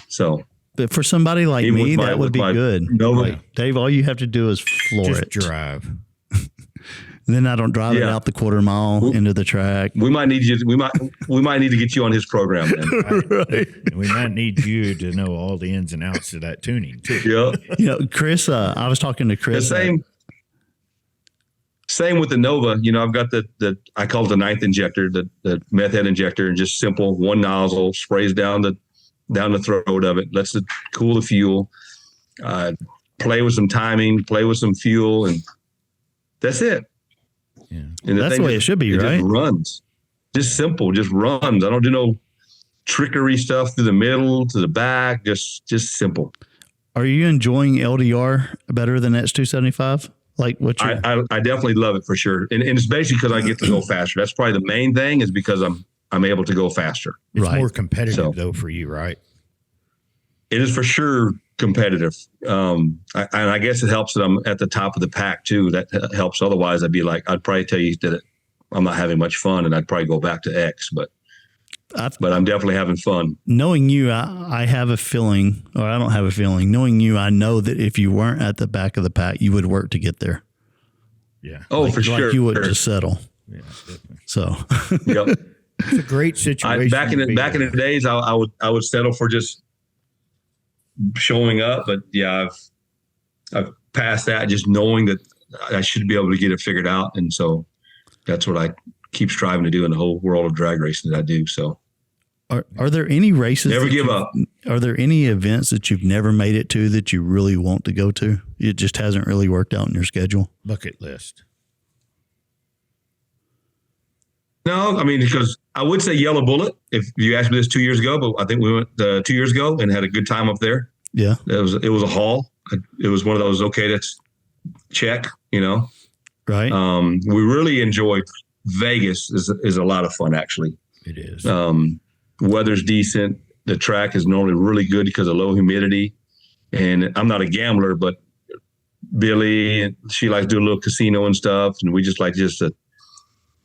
B: So
C: But for somebody like
B: Even
C: me,
B: with
C: that would be good.
B: Nova.
C: Like, Dave, all you have to do is floor
D: Just
C: it.
D: drive.
C: And then I don't drive it
B: Yeah.
C: out the quarter mile into the track.
B: We might need you. We might need to get you on his program then.
C: Right.
D: We might need you to know all the ins and outs of that tuning too.
B: Yeah.
C: Chris, I was talking to
B: The
C: Chris.
B: same with the Nova. I've got the I call it the ninth injector, the meth head injector, and just simple one nozzle sprays down the throat of it, lets it cool the fuel. Play with some timing, play with some fuel, and that's it.
D: Yeah.
B: And
C: That's the way it should be, right?
B: Just runs. Just simple, just runs. I don't do no trickery stuff through the middle, to the back, just simple.
C: Are you enjoying LDR better than X275? Like what you
B: I definitely love it for sure. And it's basically because I get to go faster. That's probably the main thing, is because I'm able to go faster.
D: It's
C: Right.
D: more competitive though for you, right?
B: It is for sure competitive. I guess it helps that I'm at the top of the pack too. That helps. Otherwise, I'd probably tell you that I'm not having much fun, and I'd probably go back to X. But I'm definitely having fun.
C: knowing you, I have a feeling, or I don't have a feeling. Knowing you, I know that if you weren't at the back of the pack, you would work to get there.
D: Yeah.
B: Oh, for sure.
C: Like you wouldn't just settle.
D: Yeah, definitely.
C: So
B: Yep.
D: It's a great situation.
B: Back in the days, I would settle for just showing up. But yeah, I've passed that, just knowing that I should be able to get it figured out, and so that's what I keep striving to do in the whole world of drag racing that I do. So
C: are there any races?
B: never give up.
C: Are there any events that you've never made it to that you really want to go to? It just hasn't really worked out in your schedule.
D: bucket list.
B: No, I mean, because I would say Yellow Bullet if you asked me this 2 years ago, but I think we went 2 years ago and had a good time up there.
C: Yeah.
B: It was a haul. It was one of those, okay, that's check,
C: Right.
B: We really enjoyed Vegas. Is a lot of fun, actually.
D: It is.
B: Weather's decent. The track is normally really good because of low humidity. And I'm not a gambler, but Billy, she likes to do a little casino and stuff. And we just like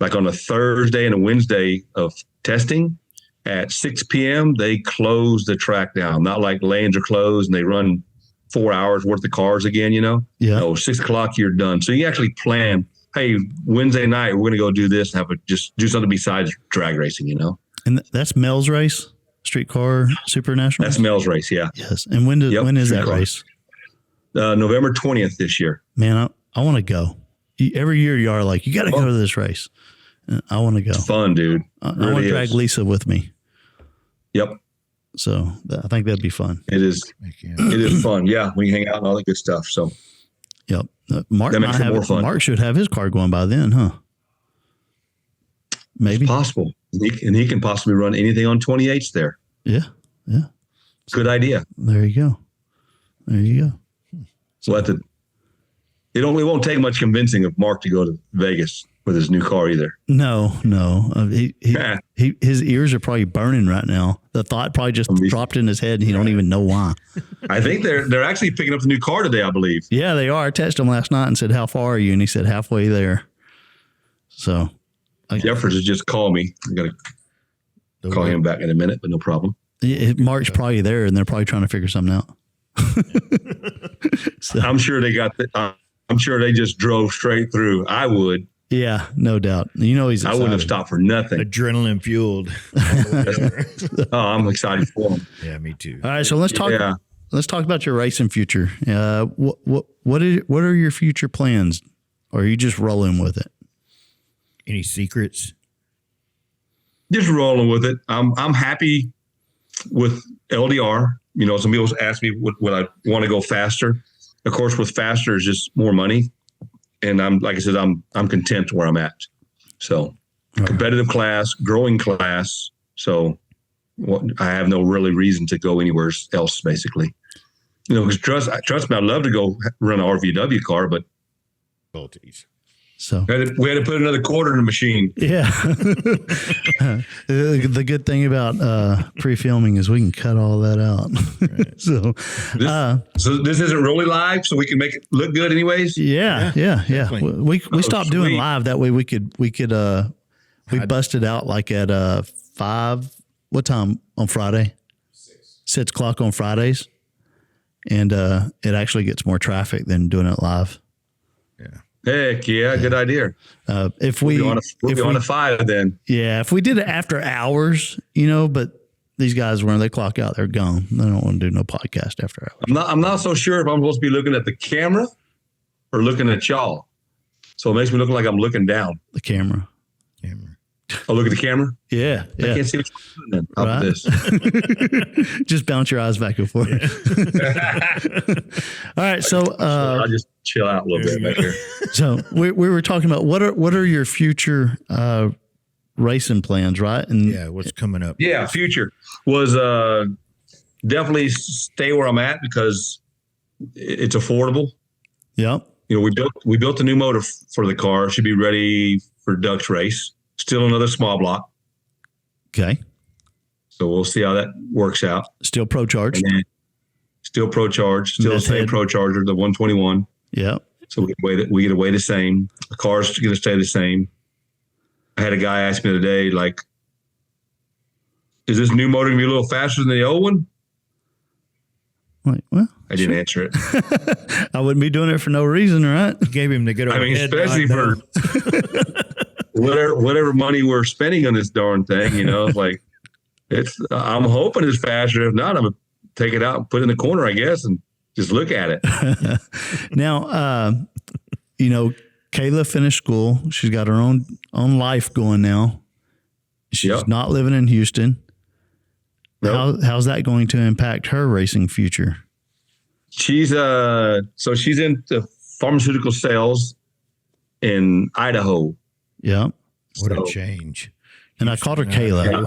B: like on a Thursday and a Wednesday of testing at 6 p.m., they close the track down. Not like lanes are closed and they run 4 hours worth of cars again,
C: Yeah.
B: No, 6 o'clock, you're done. So you actually plan, hey, Wednesday night, we're going to go do this and just do something besides drag racing,
C: And that's Mel's race, Streetcar Super National.
B: That's Mel's race, yeah.
C: Yes. And when is that
B: Streetcar.
C: race?
B: November 20th this year.
C: Man, I want to go. Every year you are like, you got to go to this race. I want to go.
B: It's fun, dude.
C: I want to drag Lisa with me.
B: Yep.
C: So I think that'd be fun.
B: It is. It is fun. Yeah. We hang out and all that good stuff. So.
C: Yep. Mark,
B: that makes it more fun.
C: Mark should have his car going by then, huh? Maybe.
B: It's possible. And he can possibly run anything on 28s there.
C: Yeah. Yeah.
B: Good idea.
C: There you go. There you go.
B: So it won't take much convincing of Mark to go to Vegas with his new car either.
C: No. His ears are probably burning right now. The thought probably just dropped in his head and he don't even know why.
B: I think they're actually picking up the new car today, I believe.
C: Yeah, they are. I texted him last night and said, "How far are you?" And he said, "Halfway there." So
B: Jeffers has just called me. I got to call him back in a minute, but no problem.
C: Mark's probably there and they're probably trying to figure something out. So,
B: I'm sure they I'm sure they just drove straight through. I would.
C: Yeah, no doubt. You know, he's excited.
B: I wouldn't have stopped for nothing.
D: Adrenaline fueled.
B: Oh, I'm excited for him.
D: Yeah, me too.
C: All right, so let's talk. Yeah. Let's talk about your racing future. What are your future plans? Or are you just rolling with it?
D: Any secrets?
B: Just rolling with it. I'm happy with LDR. You know, some people ask me would I want to go faster. Of course, with faster is just more money. And I'm content where I'm at. So competitive class, growing class. So I have no really reason to go anywhere else, basically. You know, because trust me, I'd love to go run an RVW car, but
C: so
B: we had to put another quarter in the machine.
C: Yeah. The good thing about pre-filming is we can cut all that out. Right.
B: So this isn't really live, so we can make it look good anyways.
C: Yeah. We stopped doing live that way. We busted out like at 5. What time on Friday? 6 o'clock on Fridays, and it actually gets more traffic than doing it live.
B: Yeah. Heck yeah, good idea.
C: If we
B: on a 5 then.
C: Yeah, if we did it after hours, you know, but these guys when they clock out, they're gone. They don't want to do no podcast after hours.
B: I'm not so sure if I'm supposed to be looking at the camera or looking at y'all. So it makes me look like I'm looking down.
C: The camera.
B: Oh, look at the camera?
C: Yeah.
B: I can't see what you're doing then. Right? This.
C: Just bounce your eyes back and forth. All right. So
B: I'll just chill out a little bit back here.
C: So we were talking about what are your future racing plans, right? And
D: what's coming up?
B: Yeah, future was definitely stay where I'm at because it's affordable.
C: Yep.
B: You know, we built a new motor for the car. Should be ready for Duck's race. Still another small block.
C: Okay.
B: So we'll see how that works out.
C: Still Pro Charge.
B: Still Pro Charge. Still the same Pro Charger, the 121.
C: Yeah.
B: So we get away the same. The car's going to stay the same. I had a guy ask me today, like, is this new motor going to be a little faster than the old one?
C: Like, well,
B: I didn't answer it.
C: I wouldn't be doing it for no reason, right?
D: Gave him to get over.
B: I mean, especially for whatever money we're spending on this darn thing, you know, like I'm hoping it's faster. If not, I'm going to take it out and put it in the corner, I guess, and just look at it.
C: Now, you know, Kayla finished school. She's got her own life going now. She's not living in Houston. Nope. How's that going to impact her racing future?
B: She's she's into pharmaceutical sales in Idaho.
C: Yeah.
D: What a change.
C: And I called her Kayla. Yeah.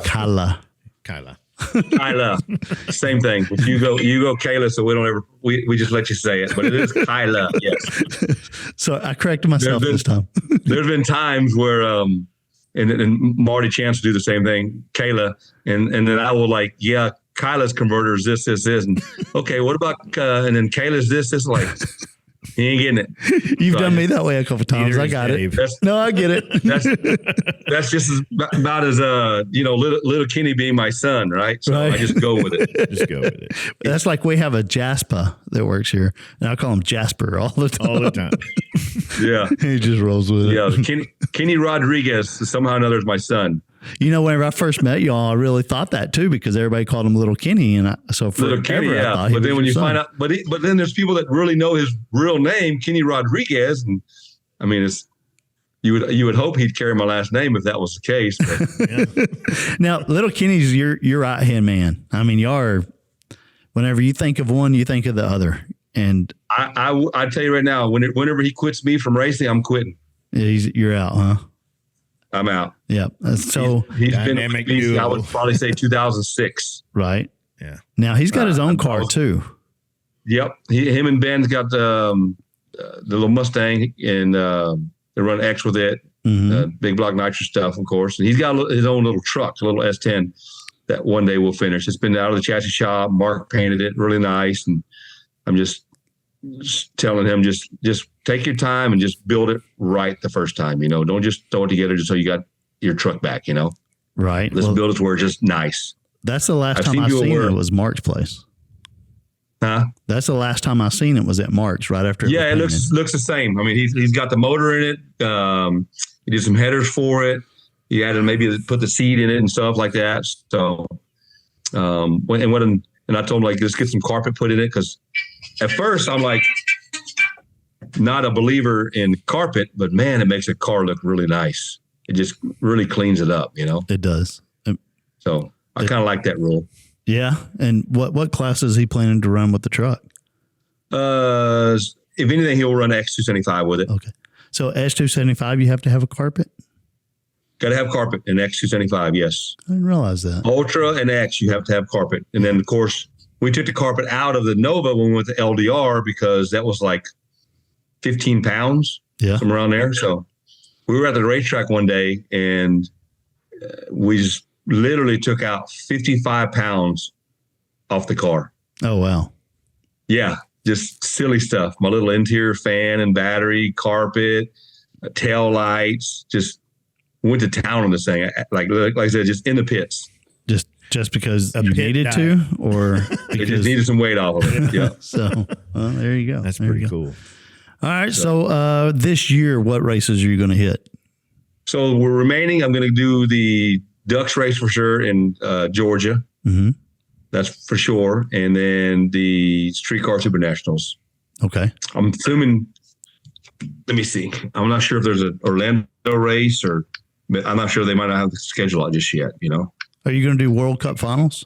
D: Kyla.
B: Same thing. But you go Kayla, so we just let you say it. But it is Kyla, yes.
C: So I corrected myself this time.
B: There's been times where and Marty Chance will do the same thing, Kayla, and then I will like, yeah, Kyla's converter is this, and okay, what about and then Kayla's this, like he ain't getting it.
C: You've done me that way a couple of times. I got it. I get it.
B: That's just about as little Kenny being my son, right? So I just go with it.
D: Just go with it.
C: That's like we have a Jasper that works here, and I call him Jasper all the time.
B: Yeah,
C: he just rolls with it.
B: Yeah, Kenny Rodriguez somehow or another is my son.
C: You know, whenever I first met y'all, I really thought that too because everybody called him Little Kenny, and so for
B: Little Kenny, yeah. But then when you find out, but then there's people that really know his real name, Kenny Rodriguez, and I mean, you would hope he'd carry my last name if that was the case. But.
C: Now, little Kenny's your right hand man. I mean, y'all are. Whenever you think of one, you think of the other. And
B: I tell you right now, whenever he quits me from racing, I'm quitting.
C: You're out, huh?
B: I'm out.
C: Yeah. So
B: he's been with me, I would probably say 2006.
C: Right.
D: Yeah.
C: Now he's got his own car too.
B: Yep. Him and Ben's got the little Mustang, and they run X with it. Big block Nitrous stuff, of course. And he's got his own little truck, a little S10 that one day we'll finish. It's been out of the chassis shop. Mark painted it really nice. And I'm just telling him, just take your time and just build it right the first time. Don't just throw it together just so you got your truck back,
C: Right.
B: Let's build it to where it's just nice.
C: That's the last time I seen it was Mark's place.
B: Huh?
C: That's the last time I seen it was at Mark's right after.
B: Yeah, it looks the same. I mean, he's got the motor in it. He did some headers for it. He had to maybe put the seat in it and stuff like that. So, and I told him, like, let's get some carpet put in it, because at first I'm like not a believer in carpet, but man, it makes a car look really nice. It just really cleans it up,
C: It does.
B: So I kind of like that rule.
C: Yeah. And what class is he planning to run with the truck?
B: If anything, he'll run X275 with it.
C: Okay. So S275, you have to have a carpet?
B: Got to have carpet in X275, yes.
C: I didn't realize that.
B: Ultra and X, you have to have carpet. And then, of course, we took the carpet out of the Nova when we went to LDR, because that was like 15 pounds, somewhere around there. So we were at the racetrack one day, and we just literally took out 55 pounds off the car.
C: Oh, wow.
B: Yeah, just silly stuff. My little interior fan and battery, carpet, tail lights, just went to town on this thing. Like I said, just in the pits.
C: Just because you needed to, or
B: because it just needed some weight off of it. Yeah.
C: So, well, there you go.
D: That's pretty cool.
C: All right. So this year, what races are you going to hit?
B: So we're remaining. I'm going to do the Ducks race for sure in Georgia.
C: Mm-hmm.
B: That's for sure. And then the Streetcar Super Nationals.
C: Okay.
B: I'm assuming, let me see. I'm not sure if there's an Orlando race, but I'm not sure. They might not have the schedule out just yet,
C: Are you going to do World Cup finals?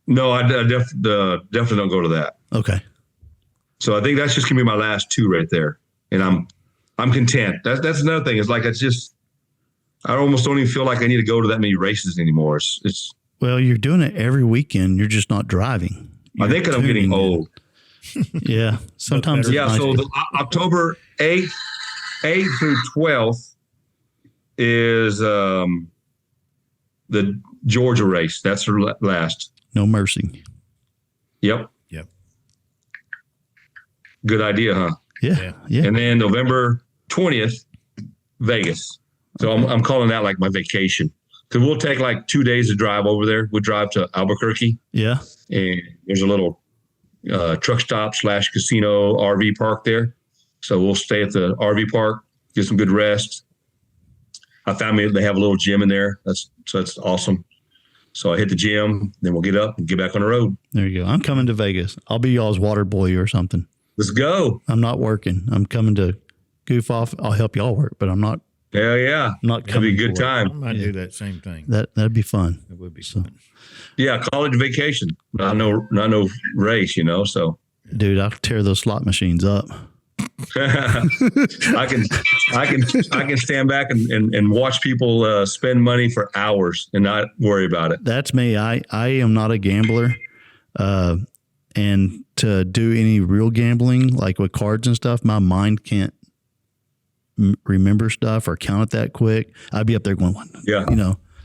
B: No, I definitely don't go to that.
C: Okay.
B: So I think that's just gonna be my last two right there, and I'm content. That's another thing. It's like I almost don't even feel like I need to go to that many races anymore. It's
C: well, you're doing it every weekend. You're just not driving.
B: I think that I'm getting old.
C: Yeah, sometimes.
B: Yeah. So the October 8th through 12th is the Georgia race. That's the last.
C: No mercy.
B: Yep. Good idea, huh?
C: Yeah.
B: And then November 20th, Vegas. So I'm calling that like my vacation, because we'll take like 2 days to drive over there. We'll drive to Albuquerque.
C: Yeah.
B: And there's a little truck stop / casino RV park there. So we'll stay at the RV park, get some good rest. I found they have a little gym in there. That's awesome. So I hit the gym, then we'll get up and get back on the road.
C: There you go. I'm coming to Vegas. I'll be y'all's water boy or something.
B: Let's go.
C: I'm not working. I'm coming to goof off. I'll help y'all work, but I'm not.
B: Hell yeah.
C: I'm not
B: That'd be a good
D: I
B: time.
D: might do that same thing.
C: That'd be fun.
D: It would be fun.
B: Yeah, college vacation. Not no race, So
C: dude, I'll tear those slot machines up.
B: I can stand back and watch people spend money for hours and not worry about it.
C: That's me. I am not a gambler. And to do any real gambling, like with cards and stuff, my mind can't remember stuff or count it that quick. I'd be up there going,
B: yeah.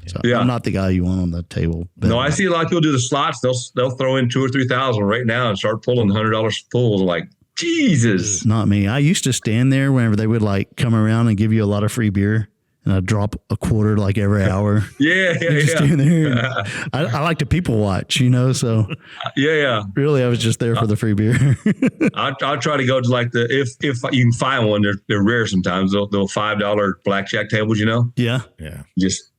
C: So I'm not the guy you want on the table.
B: No, I see a lot of people do the slots. They'll throw in $2,000 or $3,000 right now and start pulling $100 pulls. Like, Jesus.
C: Not me. I used to stand there whenever they would like come around and give you a lot of free beer, and I'd drop a quarter like every hour.
B: Yeah.
C: Stand there. And I like to people watch, so
B: yeah.
C: Really, I was just there for the free beer.
B: I'll try to go to like if you can find one. They're rare sometimes. They'll $5 blackjack tables,
C: Yeah.
B: Just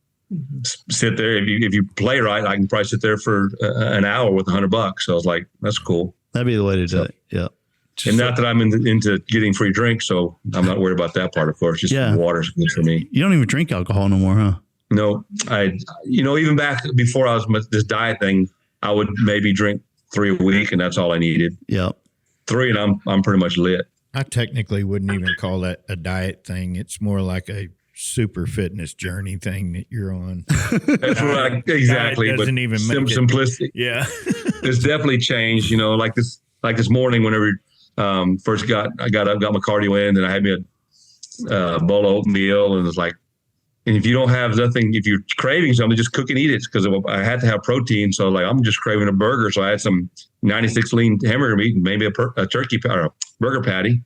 B: sit there. If you play right, I can probably sit there for an hour with $100. So I was like, that's cool.
C: That'd be the way to do it. Yeah.
B: And not that I'm into getting free drinks, so I'm not worried about that part, of course. Just water's good for me.
C: You don't even drink alcohol no more, huh?
B: No, even back before I was with this diet thing, I would maybe drink 3 a week, and that's all I needed.
C: Yep.
B: 3, and I'm pretty much lit.
D: I technically wouldn't even call that a diet thing. It's more like a super fitness journey thing that you're on.
B: That's right, exactly.
D: Diet doesn't even make
B: simplistic.
D: Yeah,
B: it's definitely changed. Like this morning, whenever first got my cardio in, and I had me a bowl of oatmeal, and it's like, and if you don't have nothing, if you're craving something, just cook and eat it, because I had to have protein. So like, I'm just craving a burger, so I had some 96 lean hamburger meat and maybe a turkey or a burger patty.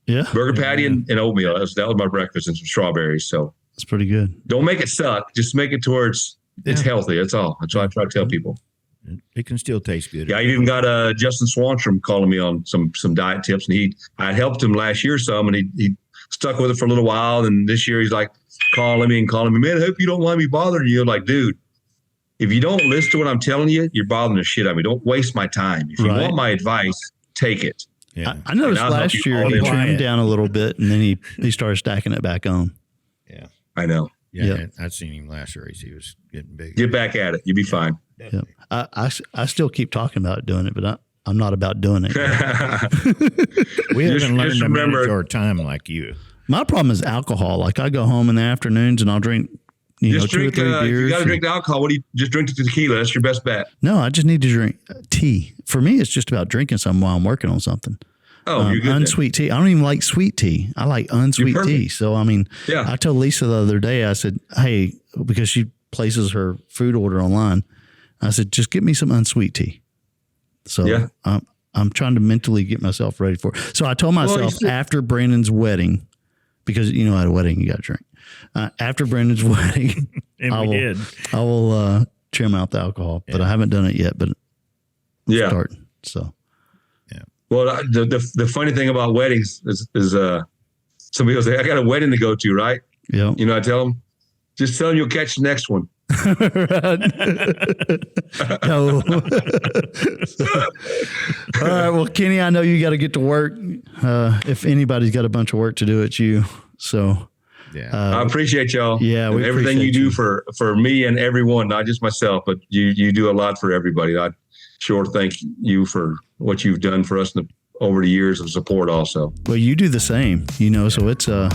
C: Yeah,
B: burger patty and oatmeal. That was my breakfast, and some strawberries. So
C: that's pretty good.
B: Don't make it suck. Just make it towards it's healthy. That's all. That's what I try to tell people.
D: It can still taste good.
B: Yeah, I even got Justin Swanstrom calling me on some diet tips, and I helped him last year some, and he stuck with it for a little while, and this year he's like calling me, man, I hope you don't mind me bothering you. Like, dude, if you don't listen to what I'm telling you, you're bothering the shit out of me. Don't waste my time. If you want my advice, take it.
C: Yeah. I noticed last year he trimmed down a little bit, and then he started stacking it back on.
D: Yeah,
B: I know.
D: Yeah, I'd seen him last race. He was getting big.
B: Get back at it. You'll be fine.
C: Yeah. I still keep talking about doing it, but I'm not about doing it.
D: We haven't learned to manage our time like you.
C: My problem is alcohol. Like, I go home in the afternoons and I'll drink, 2 or 3 beers.
B: You got to drink the alcohol. What do you just drink the tequila? That's your best bet.
C: No, I just need to drink tea. For me, it's just about drinking something while I'm working on something.
B: Oh, you're good.
C: Unsweet tea. I don't even like sweet tea. I like unsweet tea. So, I told Lisa the other day, I said, hey, because she places her food order online, I said, just get me some unsweet tea. So I'm trying to mentally get myself ready for it. So I told myself after Brandon's wedding, because at a wedding you got to drink. After Brandon's wedding, I will trim out the alcohol, but I haven't done it yet. But starting. So
B: well, the funny thing about weddings is somebody will say, I got a wedding to go to, right?
C: Yeah.
B: I tell them, just tell them you'll catch the next one.
C: No. All right. Well, Kenny, I know you got to get to work. If anybody's got a bunch of work to do, it's you. So
B: I appreciate y'all.
C: Yeah, we
B: everything you do for me and everyone, not just myself, but you do a lot for everybody. I sure thank you for what you've done for us over the years of support. Also,
C: well, you do the same. So it's a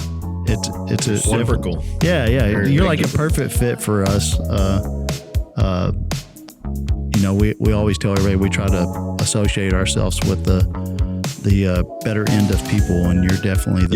D: wonderful.
C: Yeah. You're like a perfect fit for us. We always tell everybody we try to associate ourselves with the better end of people, and you're definitely the